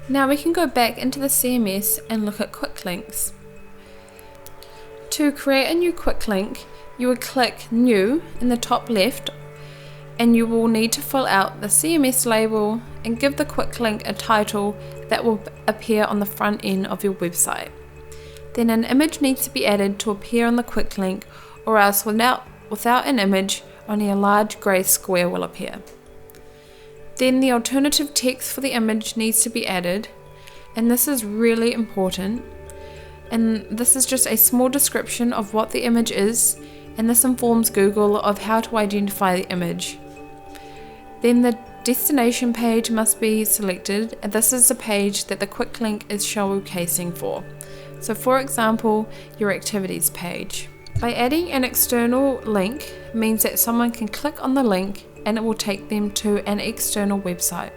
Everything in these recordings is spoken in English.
Now we can go back into the CMS and look at Quicklinks. To create a new Quicklink, you would click New in the top left, and you will need to fill out the CMS label and give the Quicklink a title that will appear on the front end of your website. Then an image needs to be added to appear on the Quicklink, or else without an image, only a large grey square will appear. Then the alternative text for the image needs to be added, and this is really important. And this is just a small description of what the image is, and this informs Google of how to identify the image. Then the destination page must be selected, and this is the page that the Quicklink is showcasing for. So for example, your activities page. By adding an external link means that someone can click on the link and it will take them to an external website.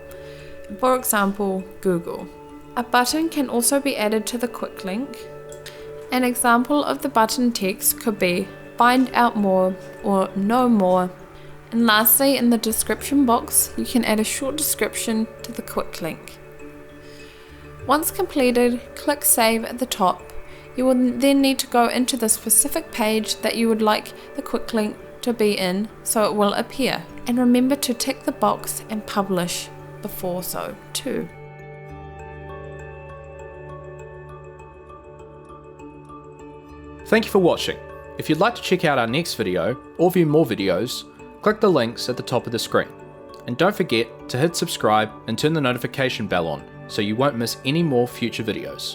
For example, Google. A button can also be added to the Quicklink. An example of the button text could be find out more or know more. And lastly, in the description box, you can add a short description to the Quicklink. Once completed, click Save at the top. You will then need to go into the specific page that you would like the Quicklink to be in so it will appear. And remember to tick the box and publish before so too. Thank you for watching. If you'd like to check out our next video or view more videos, click the links at the top of the screen. And don't forget to hit subscribe and turn the notification bell on so you won't miss any more future videos.